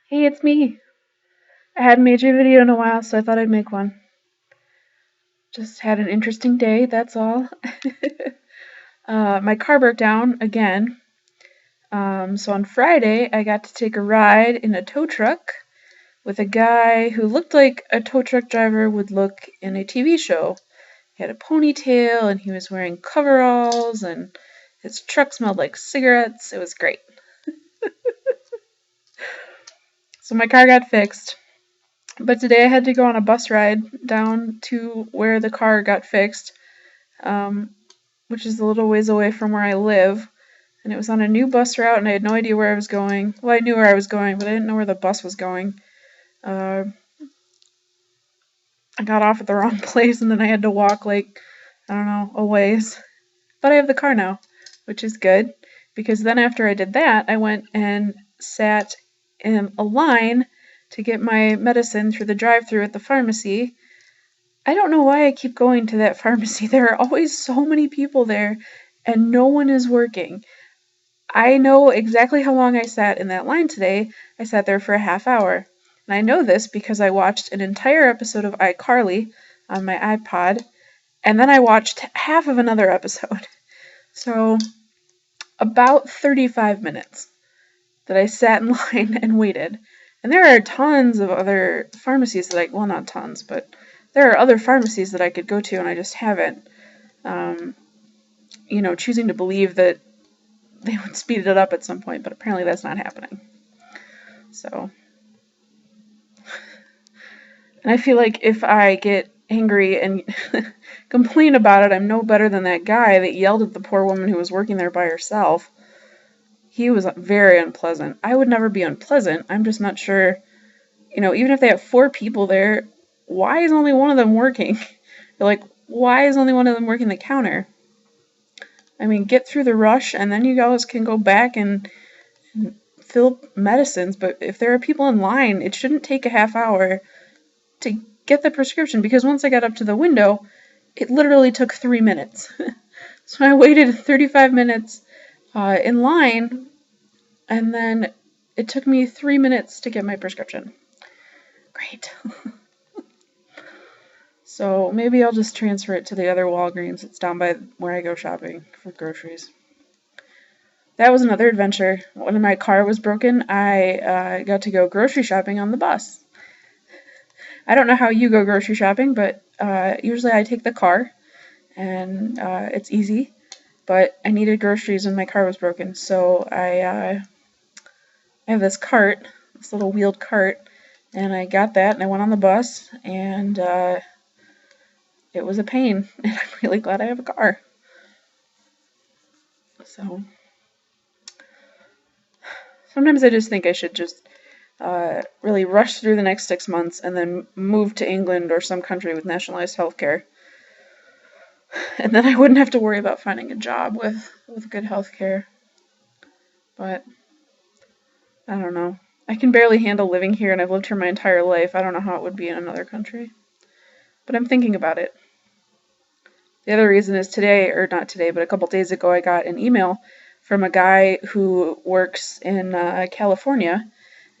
Hey, it's me. I hadn't made you a video in a while, so I thought I'd make one. Just had an interesting day, that's all. My car broke down again. So on Friday, I got to take a ride in a tow truck with a guy who looked like a tow truck driver would look in a TV show. He had a ponytail and he was wearing coveralls and his truck smelled like cigarettes. It was great. So my car got fixed. But today I had to go on a bus ride down to where the car got fixed, which is a little ways away from where I live. And it was on a new bus route, and I had no idea where I was going. Well, I knew where I was going, but I didn't know where the bus was going. I got off at the wrong place, and then I had to walk, I don't know, a ways. But I have the car now, which is good, because then after I did that, I went and sat in a line to get my medicine through the drive-thru at the pharmacy. I don't know why I keep going to that pharmacy. There are always so many people there, and no one is working. I know exactly how long I sat in that line today. I sat there for a half hour. And I know this because I watched an entire episode of iCarly on my iPod, and then I watched half of another episode. So, about 35 minutes that I sat in line and waited. And there are tons of other pharmacies that well, not tons, but there are other pharmacies that I could go to, and I just haven't. Choosing to believe that they would speed it up at some point, but apparently that's not happening. So, and I feel like if I get angry and complain about it, I'm no better than that guy that yelled at the poor woman who was working there by herself. He was very unpleasant. I would never be unpleasant. I'm just not sure, even if they have 4 people there, why is only one of them working? Why is only one of them working the counter? I mean, get through the rush, and then you guys can go back and fill medicines. But if there are people in line, it shouldn't take a half hour to get the prescription, because once I got up to the window, it literally took 3 minutes. So I waited 35 minutes in line, and then it took me 3 minutes to get my prescription. Great. So maybe I'll just transfer it to the other Walgreens. It's down by where I go shopping for groceries. That was another adventure. When my car was broken, I got to go grocery shopping on the bus. I don't know how you go grocery shopping, but usually I take the car, and it's easy. But I needed groceries when my car was broken, so I have this cart, this little wheeled cart, and I got that, and I went on the bus, and it was a pain, and I'm really glad I have a car. So sometimes I just think I should just really rush through the next 6 months and then move to England or some country with nationalized healthcare. And then I wouldn't have to worry about finding a job with good healthcare. But I don't know. I can barely handle living here, and I've lived here my entire life. I don't know how it would be in another country. But I'm thinking about it. The other reason is today, or not today, but a couple days ago, I got an email from a guy who works in California,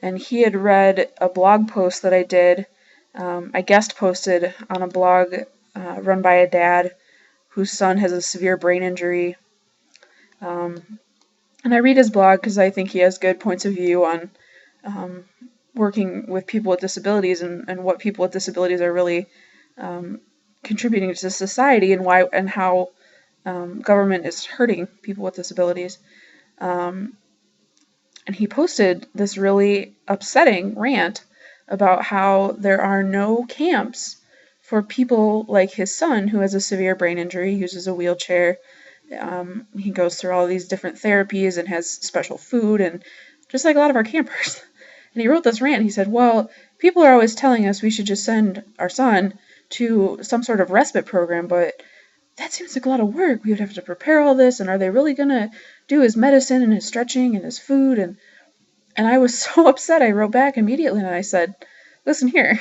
and he had read a blog post that I did. I guest posted on a blog run by a dad whose son has a severe brain injury. And I read his blog because I think he has good points of view on working with people with disabilities and what people with disabilities are really contributing to society, and why and how government is hurting people with disabilities. And he posted this really upsetting rant about how there are no camps for people like his son who has a severe brain injury, uses a wheelchair. He goes through all these different therapies and has special food, and just like a lot of our campers. And he wrote this rant. He said, well, people are always telling us we should just send our son to some sort of respite program, but that seems like a lot of work. We would have to prepare all this, and are they really going to do his medicine and his stretching and his food? And I was so upset. I wrote back immediately, and I said, listen here.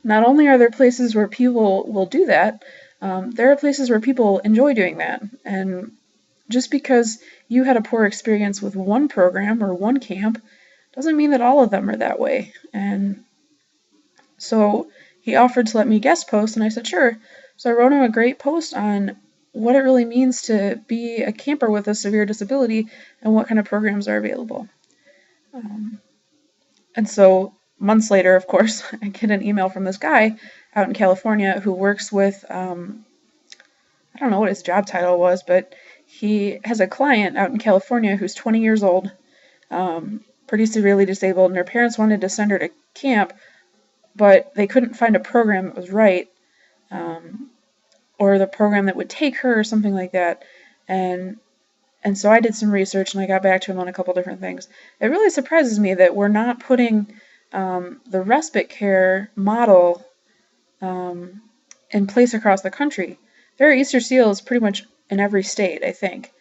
Not only are there places where people will do that, there are places where people enjoy doing that. And just because you had a poor experience with one program or one camp doesn't mean that all of them are that way. And so he offered to let me guest post, and I said, sure. So I wrote him a great post on what it really means to be a camper with a severe disability and what kind of programs are available. And so months later, of course, I get an email from this guy out in California who works with, I don't know what his job title was, but he has a client out in California who's 20 years old, pretty severely disabled, and her parents wanted to send her to camp, but they couldn't find a program that was right, or the program that would take her or something like that. And so I did some research, and I got back to him on a couple different things. It really surprises me that we're not putting the respite care model in place across the country. There are Easter seals pretty much in every state, I think.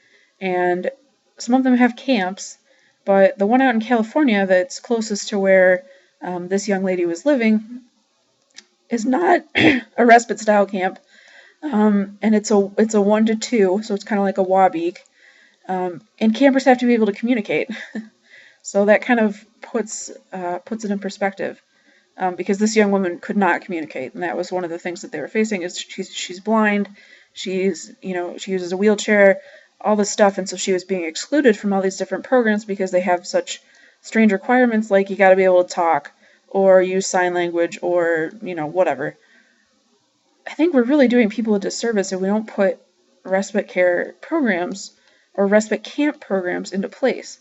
And some of them have camps, but the one out in California that's closest to where this young lady was living is not a respite style camp. And it's a 1 to 2, so it's kind of like a Wabeek. And campers have to be able to communicate. So that kind of puts it in perspective. Because this young woman could not communicate, and that was one of the things that they were facing. Is she's blind, she uses a wheelchair, all this stuff, and so she was being excluded from all these different programs because they have such strange requirements, like you got to be able to talk or use sign language or whatever. I think we're really doing people a disservice if we don't put respite care programs or respite camp programs into place.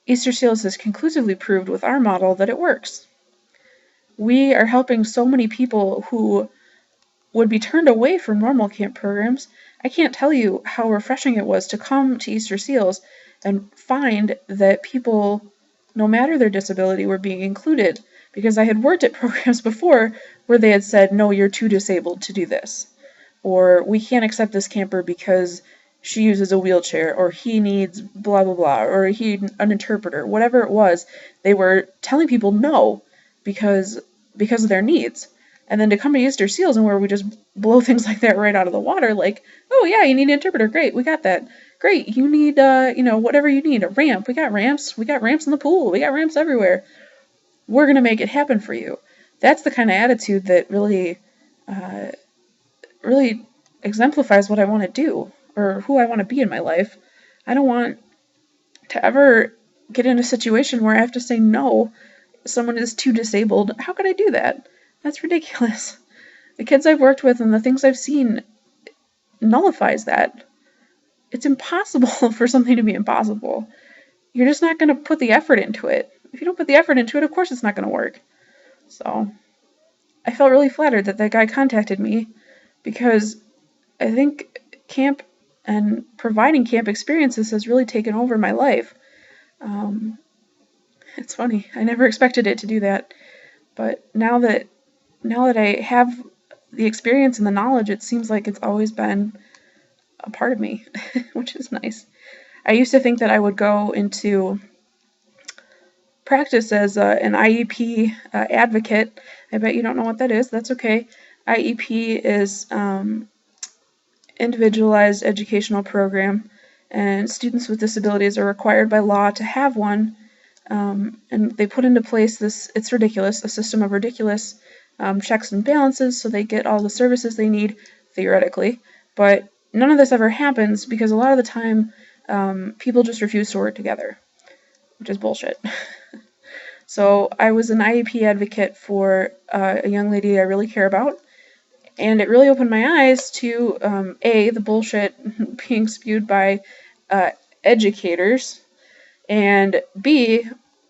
Easter Seals has conclusively proved with our model that it works. We are helping so many people who would be turned away from normal camp programs. I can't tell you how refreshing it was to come to Easter Seals and find that people, no matter their disability, were being included, because I had worked at programs before where they had said, no, you're too disabled to do this, or we can't accept this camper because she uses a wheelchair, or he needs blah, blah, blah, or an interpreter, whatever it was. They were telling people no, because of their needs. And then to come to Easter Seals and where we just blow things like that right out of the water, like, oh yeah, you need an interpreter, great, we got that. Great, you need, whatever you need, a ramp, we got ramps in the pool, we got ramps everywhere. We're going to make it happen for you. That's the kind of attitude that really exemplifies what I want to do, or who I want to be in my life. I don't want to ever get in a situation where I have to say no, someone is too disabled. How could I do that? That's ridiculous. The kids I've worked with and the things I've seen nullifies that. It's impossible for something to be impossible. You're just not going to put the effort into it. If you don't put the effort into it, of course it's not going to work. So I felt really flattered that guy contacted me, because I think camp and providing camp experiences has really taken over my life. It's funny. I never expected it to do that. But now that I have the experience and the knowledge, it seems like it's always been a part of me, which is nice. I used to think that I would go into practice as an IEP advocate. I bet you don't know what that is. That's okay. IEP is Individualized Educational Program, and students with disabilities are required by law to have one. And they put into place this, it's ridiculous, a system of ridiculous checks and balances, so they get all the services they need, theoretically. But none of this ever happens, because a lot of the time people just refuse to work together, which is bullshit. So I was an IEP advocate for a young lady I really care about, and it really opened my eyes to A, the bullshit being spewed by educators, and B,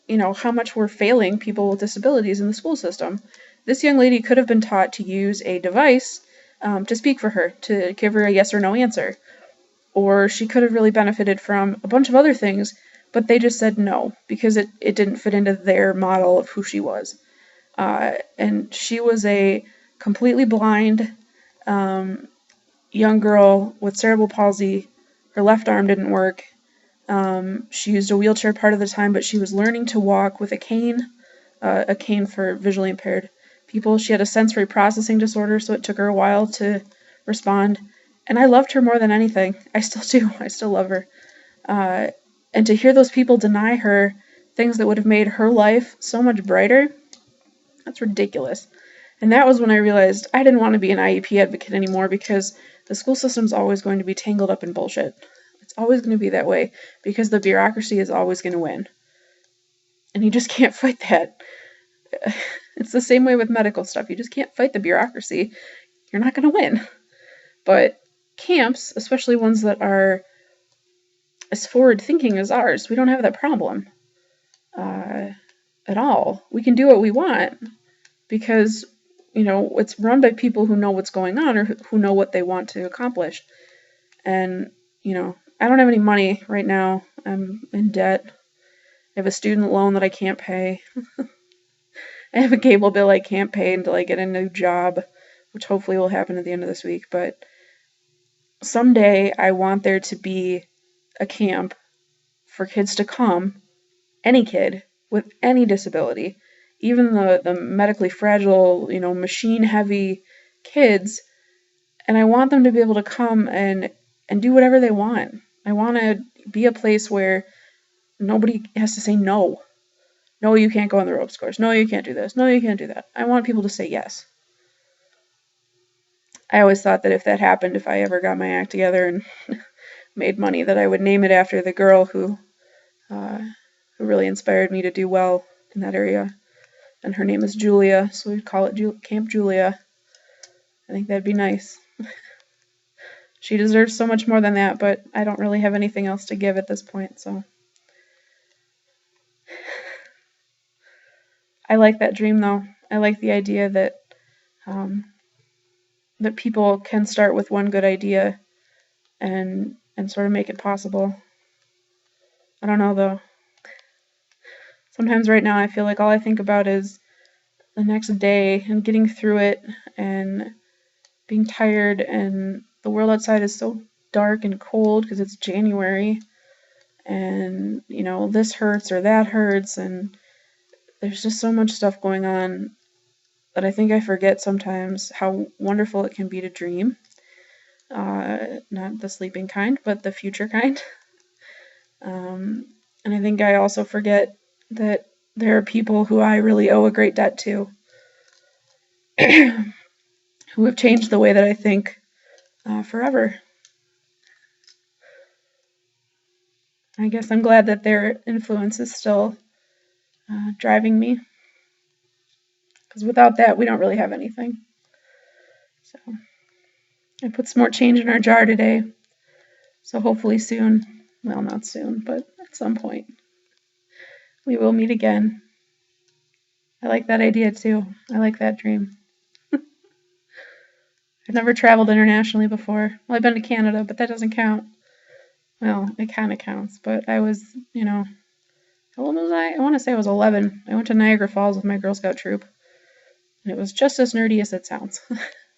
how much we're failing people with disabilities in the school system. This young lady could have been taught to use a device to speak for her, to give her a yes or no answer. Or she could have really benefited from a bunch of other things, but they just said no, because it didn't fit into their model of who she was. And she was a completely blind young girl with cerebral palsy. Her left arm didn't work. She used a wheelchair part of the time, but she was learning to walk with a cane for visually impaired people. She had a sensory processing disorder, so it took her a while to respond. And I loved her more than anything. I still do. I still love her. And to hear those people deny her things that would have made her life so much brighter. That's ridiculous. And that was when I realized I didn't want to be an IEP advocate anymore, because the school system's always going to be tangled up in bullshit. It's always going to be that way, because the bureaucracy is always going to win. And you just can't fight that. It's the same way with medical stuff. You just can't fight the bureaucracy. You're not going to win. But camps, especially ones that are as forward-thinking as ours, we don't have that problem at all. We can do what we want because, it's run by people who know what's going on, or who know what they want to accomplish. And, I don't have any money right now. I'm in debt. I have a student loan that I can't pay. I have a cable bill I can't pay until I get a new job, which hopefully will happen at the end of this week. But someday I want there to be a camp for kids to come, any kid with any disability, even the medically fragile, machine-heavy kids, and I want them to be able to come and do whatever they want. I want to be a place where nobody has to say no. No, you can't go on the ropes course. No, you can't do this. No, you can't do that. I want people to say yes. I always thought that if that happened, if I ever got my act together and made money, that I would name it after the girl who really inspired me to do well in that area. And her name is Julia, so we'd call it Camp Julia. I think that'd be nice. She deserves so much more than that, but I don't really have anything else to give at this point, so. I like that dream, though. I like the idea that that people can start with one good idea and sort of make it possible. I don't know, though. Sometimes right now I feel like all I think about is the next day and getting through it and being tired, and the world outside is so dark and cold because it's January, and this hurts or that hurts, and there's just so much stuff going on that I think I forget sometimes how wonderful it can be to dream. Not the sleeping kind, but the future kind. And I think I also forget that there are people who I really owe a great debt to, who have changed the way that I think forever. I guess I'm glad that their influence is still driving me, because without that, we don't really have anything. So I put some more change in our jar today, so hopefully soon, well, not soon, but at some point, we will meet again. I like that idea too. I like that dream. I've never traveled internationally before. Well, I've been to Canada, but that doesn't count. Well, it kind of counts, but I was, how old was I? I want to say I was 11. I went to Niagara Falls with my Girl Scout troop, and it was just as nerdy as it sounds.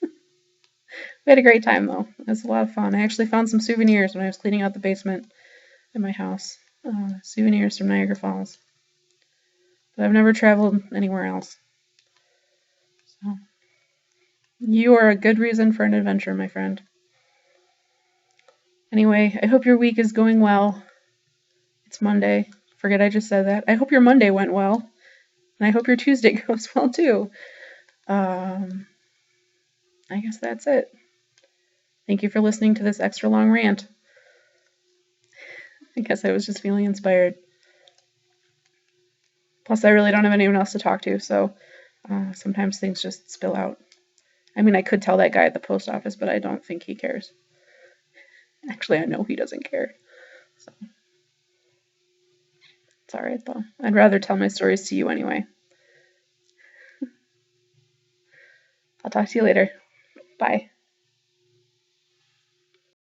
We had a great time, though. It was a lot of fun. I actually found some souvenirs when I was cleaning out the basement in my house. Souvenirs from Niagara Falls. But I've never traveled anywhere else. So, you are a good reason for an adventure, my friend. Anyway, I hope your week is going well. It's Monday. Forget I just said that. I hope your Monday went well. And I hope your Tuesday goes well, too. I guess that's it. Thank you for listening to this extra long rant. I guess I was just feeling inspired. Plus, I really don't have anyone else to talk to, so sometimes things just spill out. I mean, I could tell that guy at the post office, but I don't think he cares. Actually, I know he doesn't care. So it's alright, though. I'd rather tell my stories to you anyway. I'll talk to you later. Bye.